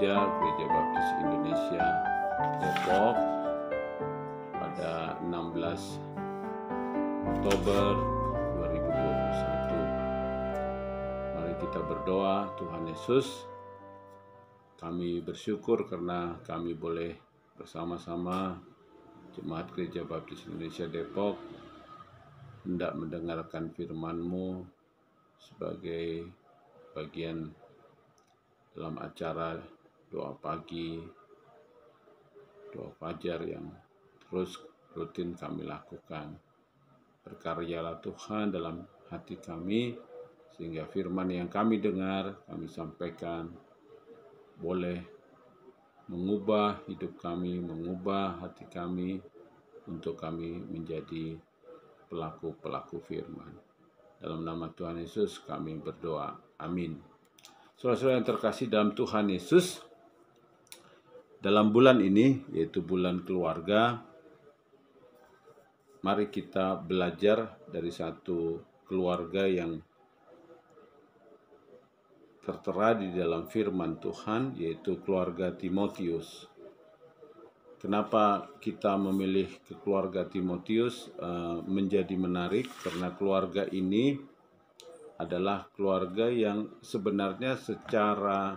Gereja Baptis Indonesia Depok pada 16 Oktober 2021. Mari kita berdoa. Tuhan Yesus, kami bersyukur karena kami boleh bersama-sama Jemaat Gereja Baptis Indonesia Depok hendak mendengarkan firman-Mu sebagai bagian dalam acara doa pagi, doa fajar yang terus rutin kami lakukan. Berkaryalah Tuhan dalam hati kami, sehingga firman yang kami dengar, kami sampaikan, boleh mengubah hidup kami, mengubah hati kami, untuk kami menjadi pelaku-pelaku firman. Dalam nama Tuhan Yesus kami berdoa. Amin. Saudara-saudara yang terkasih dalam Tuhan Yesus, dalam bulan ini, yaitu bulan keluarga, mari kita belajar dari satu keluarga yang tertera di dalam firman Tuhan, yaitu keluarga Timotius. Kenapa kita memilih keluarga Timotius menjadi menarik? Karena keluarga ini adalah keluarga yang sebenarnya secara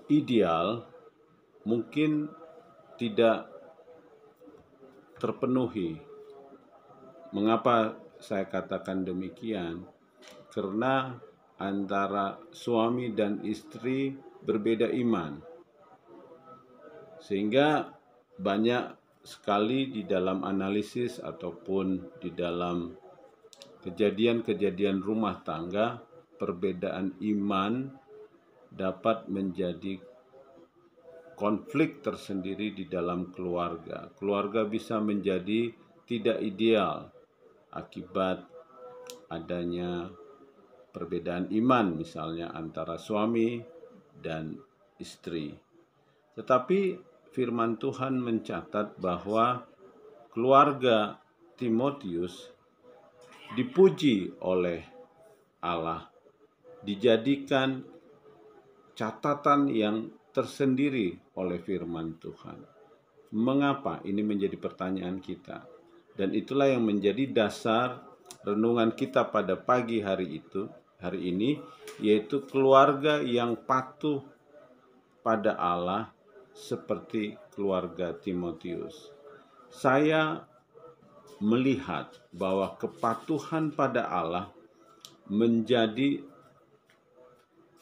ideal mungkin tidak terpenuhi. Mengapa saya katakan demikian? Karena antara suami dan istri berbeda iman. Sehingga banyak sekali di dalam analisis ataupun di dalam kejadian-kejadian rumah tangga, perbedaan iman dapat menjadi konflik tersendiri di dalam keluarga. Keluarga bisa menjadi tidak ideal akibat adanya perbedaan iman, misalnya antara suami dan istri. Tetapi firman Tuhan mencatat bahwa keluarga Timotius dipuji oleh Allah, dijadikan catatan yang tersendiri oleh firman Tuhan. Mengapa? Ini menjadi pertanyaan kita. Dan itulah yang menjadi dasar renungan kita pada pagi hari ini, yaitu keluarga yang patuh pada Allah seperti keluarga Timotius. Saya melihat bahwa kepatuhan pada Allah menjadi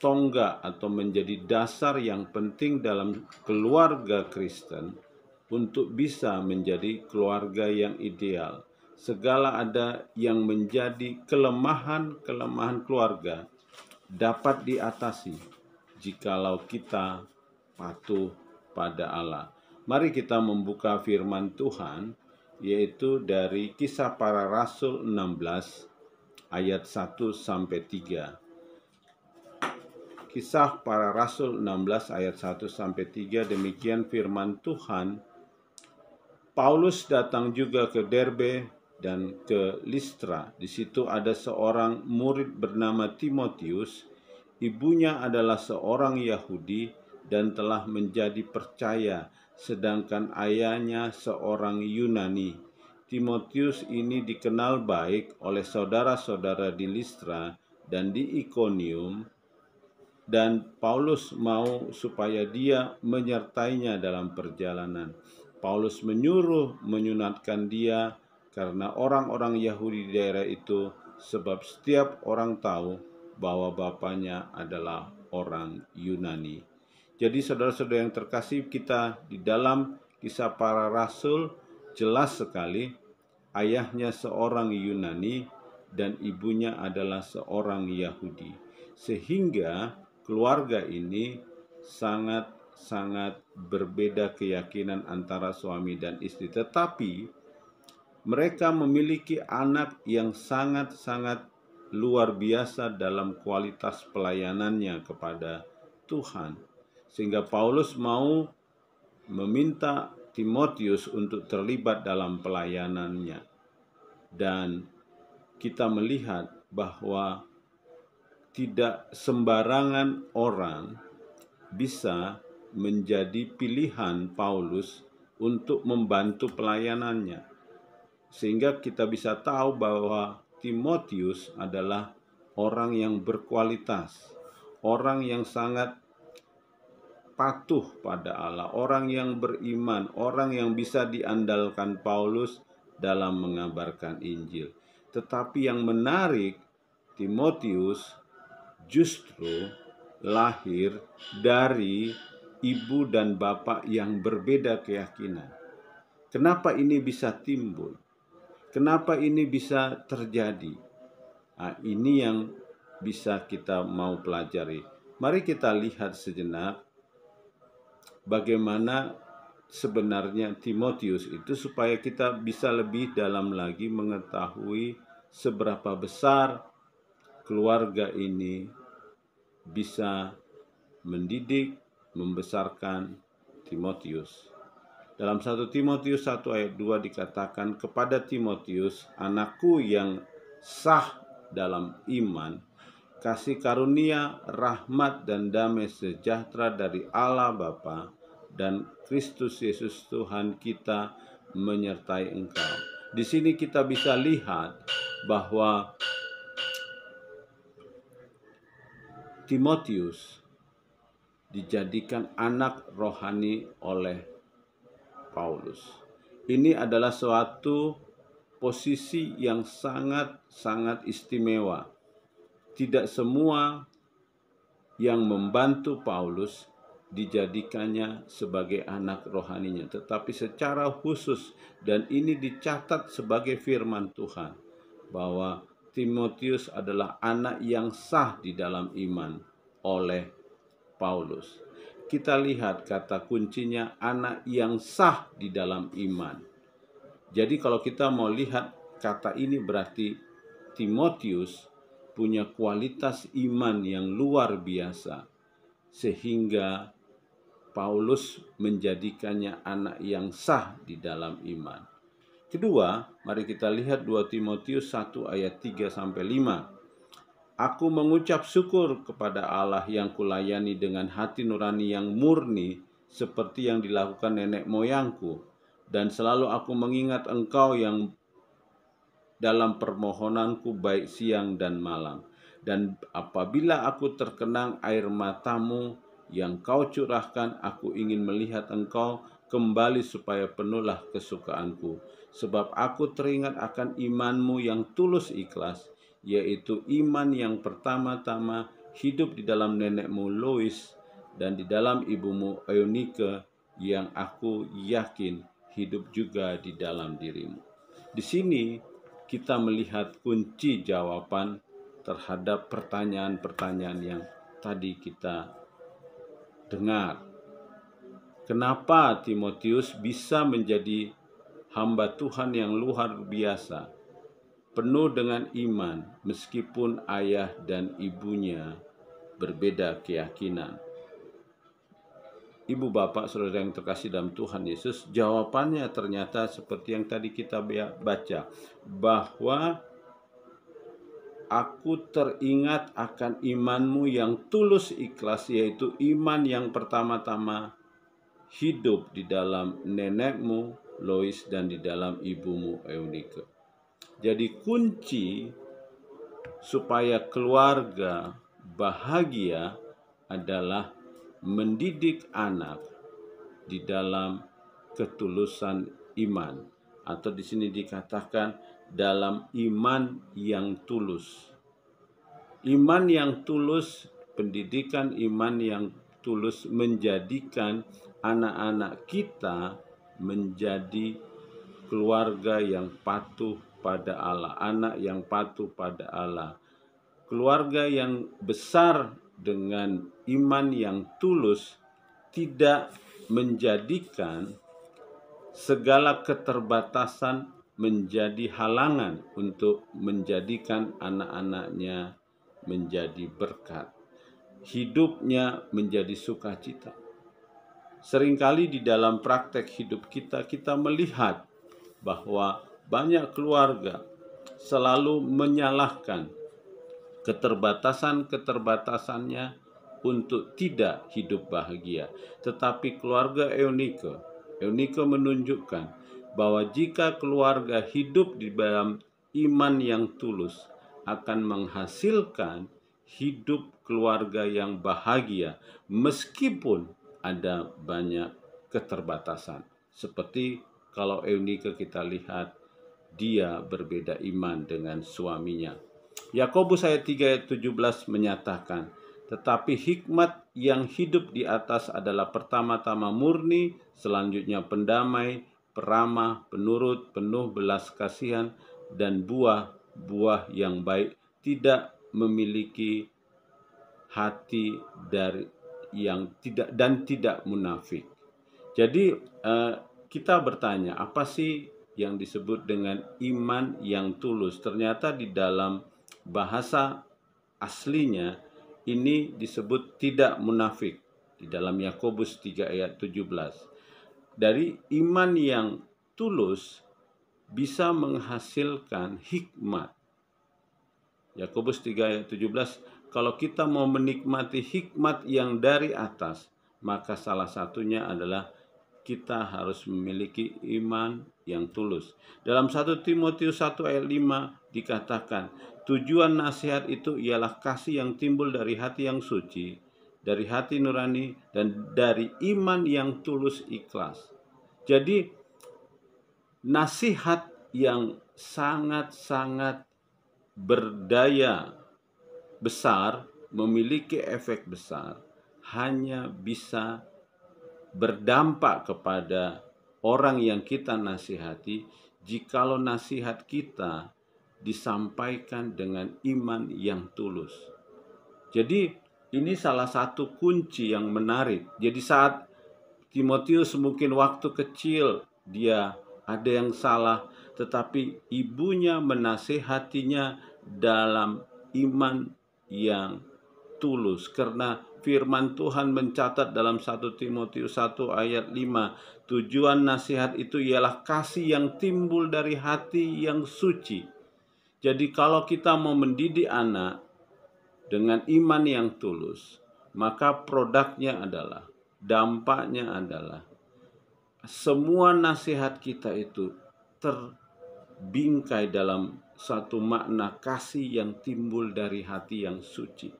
tonggak atau menjadi dasar yang penting dalam keluarga Kristen untuk bisa menjadi keluarga yang ideal. Segala ada yang menjadi kelemahan keluarga dapat diatasi jikalau kita patuh pada Allah. Mari kita membuka firman Tuhan, yaitu dari Kisah Para Rasul 16 ayat 1 sampai 3. Kisah Para Rasul 16 ayat 1 sampai 3, demikian firman Tuhan. Paulus datang juga ke Derbe dan ke Listra. Di situ ada seorang murid bernama Timotius. Ibunya adalah seorang Yahudi dan telah menjadi percaya, sedangkan ayahnya seorang Yunani. Timotius ini dikenal baik oleh saudara-saudara di Listra dan di Ikonium, dan Paulus mau supaya dia menyertainya dalam perjalanan. Paulus menyunatkan dia karena orang-orang Yahudi di daerah itu, sebab setiap orang tahu bahwa bapaknya adalah orang Yunani. Jadi saudara-saudara yang terkasih, kita di dalam Kisah Para Rasul jelas sekali ayahnya seorang Yunani dan ibunya adalah seorang Yahudi. Sehingga keluarga ini sangat berbeda keyakinan antara suami dan istri. Tetapi mereka memiliki anak yang sangat luar biasa dalam kualitas pelayanannya kepada Tuhan. Sehingga Paulus mau meminta Timotius untuk terlibat dalam pelayanannya. Dan kita melihat bahwa tidak sembarangan orang bisa menjadi pilihan Paulus untuk membantu pelayanannya. Sehingga kita bisa tahu bahwa Timotius adalah orang yang berkualitas, orang yang sangat patuh pada Allah, orang yang beriman, orang yang bisa diandalkan Paulus dalam mengabarkan Injil. Tetapi yang menarik, Timotius justru lahir dari ibu dan bapak yang berbeda keyakinan. Kenapa ini bisa timbul? Kenapa ini bisa terjadi? Nah, ini yang bisa kita mau pelajari. Mari kita lihat sejenak bagaimana sebenarnya Timotius itu, supaya kita bisa lebih dalam lagi mengetahui seberapa besar keluarga ini bisa mendidik, membesarkan Timotius. Dalam 1 Timotius 1 ayat 2 dikatakan, kepada Timotius, anakku yang sah dalam iman, kasih karunia, rahmat dan damai sejahtera dari Allah Bapa dan Kristus Yesus Tuhan kita menyertai engkau. Di sini kita bisa lihat bahwa Timotius dijadikan anak rohani oleh Paulus. Ini adalah suatu posisi yang sangat-sangat istimewa. Tidak semua yang membantu Paulus dijadikannya sebagai anak rohaninya, tetapi secara khusus, dan ini dicatat sebagai firman Tuhan, bahwa Timotius adalah anak yang sah di dalam iman oleh Paulus. Kita lihat kata kuncinya, anak yang sah di dalam iman. Jadi kalau kita mau lihat kata ini, berarti Timotius punya kualitas iman yang luar biasa, sehingga Paulus menjadikannya anak yang sah di dalam iman. Kedua, mari kita lihat 2 Timotius 1 ayat 3-5. Aku mengucap syukur kepada Allah yang kulayani dengan hati nurani yang murni, seperti yang dilakukan nenek moyangku. Dan selalu aku mengingat engkau yang dalam permohonanku baik siang dan malam. Dan apabila aku terkenang air matamu yang kau curahkan, aku ingin melihat engkau kembali supaya penuhlah kesukaanku. Sebab aku teringat akan imanmu yang tulus ikhlas, yaitu iman yang pertama-tama hidup di dalam nenekmu Lois dan di dalam ibumu Eunike, yang aku yakin hidup juga di dalam dirimu. Di sini kita melihat kunci jawaban terhadap pertanyaan-pertanyaan yang tadi kita dengar. Kenapa Timotius bisa menjadi hamba Tuhan yang luar biasa, penuh dengan iman, meskipun ayah dan ibunya berbeda keyakinan? Ibu bapak saudara yang terkasih dalam Tuhan Yesus, jawabannya ternyata seperti yang tadi kita baca, bahwa aku teringat akan imanmu yang tulus ikhlas, yaitu iman yang pertama-tama hidup di dalam nenekmu Lois dan di dalam ibumu Eunike. Jadi kunci supaya keluarga bahagia adalah mendidik anak di dalam ketulusan iman, atau di sini dikatakan dalam iman yang tulus. Iman yang tulus, pendidikan iman yang tulus menjadikan anak-anak kita menjadi keluarga yang patuh pada Allah, anak yang patuh pada Allah. Keluarga yang besar dengan iman yang tulus tidak menjadikan segala keterbatasan menjadi halangan untuk menjadikan anak-anaknya menjadi berkat. Hidupnya menjadi sukacita. Seringkali di dalam praktek hidup kita, kita melihat bahwa banyak keluarga selalu menyalahkan keterbatasan-keterbatasannya untuk tidak hidup bahagia. Tetapi keluarga Eunike menunjukkan bahwa jika keluarga hidup di dalam iman yang tulus, akan menghasilkan hidup keluarga yang bahagia meskipun ada banyak keterbatasan. Seperti kalau Eunike kita lihat, dia berbeda iman dengan suaminya. Yakobus ayat 3 ayat 17 menyatakan, tetapi hikmat yang hidup di atas adalah pertama-tama murni, selanjutnya pendamai, peramah, penurut, penuh belas kasihan, dan buah-buah yang baik, tidak memiliki hati dari yang tidak munafik. Jadi kita bertanya, apa sih yang disebut dengan iman yang tulus? Ternyata di dalam bahasa aslinya ini disebut tidak munafik di dalam Yakobus 3 ayat 17. Dari iman yang tulus bisa menghasilkan hikmat. Yakobus 3 ayat 17, kalau kita mau menikmati hikmat yang dari atas, maka salah satunya adalah kita harus memiliki iman yang tulus. Dalam 1 Timotius 1 ayat 5 dikatakan, tujuan nasihat itu ialah kasih yang timbul dari hati yang suci, dari hati nurani, dan dari iman yang tulus ikhlas. Jadi nasihat yang sangat-sangat berdaya besar, memiliki efek besar, hanya bisa berdampak kepada orang yang kita nasihati jikalau nasihat kita disampaikan dengan iman yang tulus. Jadi ini salah satu kunci yang menarik. Jadi saat Timotius mungkin waktu kecil dia ada yang salah, tetapi ibunya menasihatinya dalam iman yang tulus, karena firman Tuhan mencatat dalam 1 Timotius 1 ayat 5, tujuan nasihat itu ialah kasih yang timbul dari hati yang suci. Jadi kalau kita mau mendidik anak dengan iman yang tulus, maka produknya adalah, dampaknya adalah semua nasihat kita itu terbingkai dalam satu makna kasih yang timbul dari hati yang suci.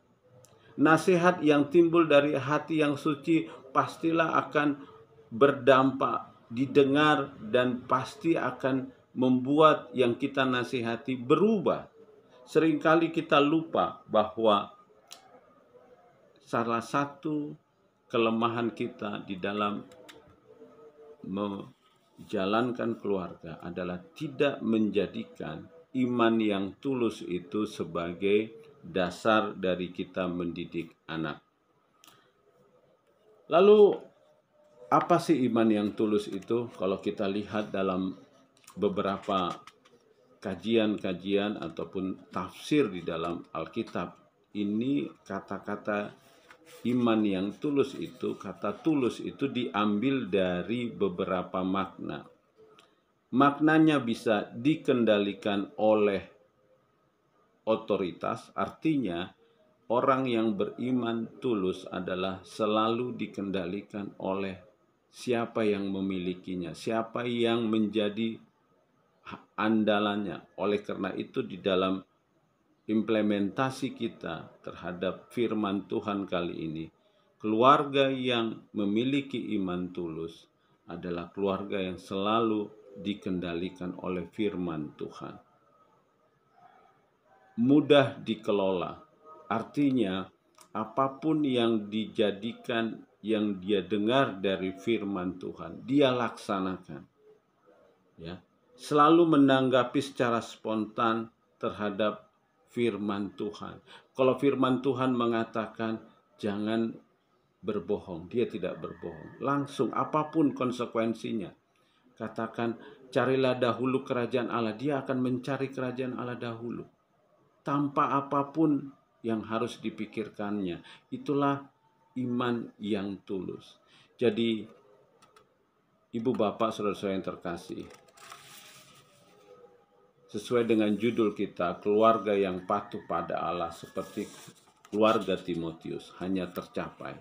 Nasihat yang timbul dari hati yang suci pastilah akan berdampak, didengar, dan pasti akan membuat yang kita nasihati berubah. Seringkali kita lupa bahwa salah satu kelemahan kita di dalam menjalankan keluarga adalah tidak menjadikan iman yang tulus itu sebagai dasar dari kita mendidik anak. Lalu apa sih iman yang tulus itu? Kalau kita lihat dalam beberapa kajian-kajian ataupun tafsir di dalam Alkitab, ini kata-kata iman yang tulus itu, kata tulus itu diambil dari beberapa makna. Maknanya bisa dikendalikan oleh otoritas, artinya orang yang beriman tulus adalah selalu dikendalikan oleh siapa yang memilikinya, siapa yang menjadi andalannya. Oleh karena itu di dalam implementasi kita terhadap firman Tuhan kali ini, keluarga yang memiliki iman tulus adalah keluarga yang selalu dikendalikan oleh firman Tuhan. Mudah dikelola, artinya apapun yang dijadikan, yang dia dengar dari firman Tuhan, dia laksanakan. Ya, selalu menanggapi secara spontan terhadap firman Tuhan. Kalau firman Tuhan mengatakan jangan berbohong, dia tidak berbohong. Langsung apapun konsekuensinya. Katakan carilah dahulu kerajaan Allah, dia akan mencari kerajaan Allah dahulu. Tanpa apapun yang harus dipikirkannya. Itulah iman yang tulus. Jadi ibu bapak saudara-saudara yang terkasih, sesuai dengan judul kita, keluarga yang patuh pada Allah, seperti keluarga Timotius hanya tercapai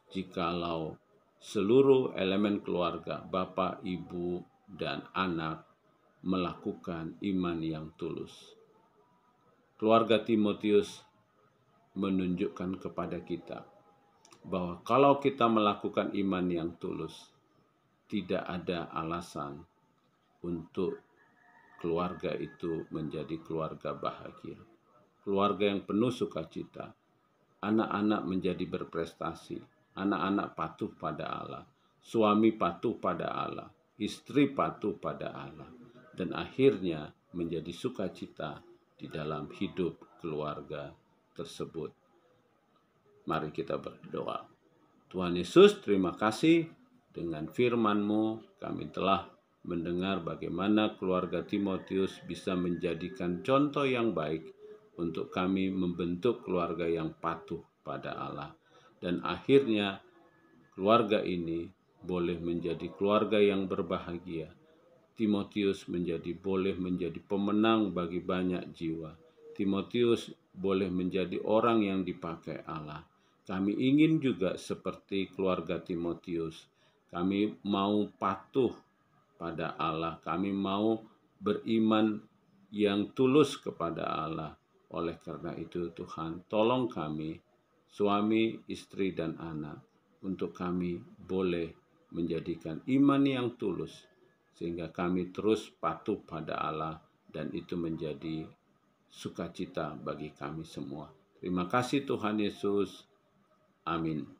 jikalau seluruh elemen keluarga, bapak, ibu, dan anak melakukan iman yang tulus. Keluarga Timotius menunjukkan kepada kita bahwa kalau kita melakukan iman yang tulus, tidak ada alasan untuk keluarga itu menjadi keluarga bahagia. Keluarga yang penuh sukacita, anak-anak menjadi berprestasi, anak-anak patuh pada Allah, suami patuh pada Allah, istri patuh pada Allah, dan akhirnya menjadi sukacita di dalam hidup keluarga tersebut. Mari kita berdoa. Tuhan Yesus, terima kasih dengan firman-Mu kami telah mendengar bagaimana keluarga Timotius bisa menjadikan contoh yang baik untuk kami membentuk keluarga yang patuh pada Allah. Dan akhirnya keluarga ini boleh menjadi keluarga yang berbahagia. Timotius boleh menjadi pemenang bagi banyak jiwa. Timotius boleh menjadi orang yang dipakai Allah. Kami ingin juga seperti keluarga Timotius. Kami mau patuh pada Allah. Kami mau beriman yang tulus kepada Allah. Oleh karena itu Tuhan, tolong kami, suami, istri, dan anak, untuk kami boleh menjadikan iman yang tulus, sehingga kami terus patuh pada Allah, dan itu menjadi sukacita bagi kami semua. Terima kasih Tuhan Yesus. Amin.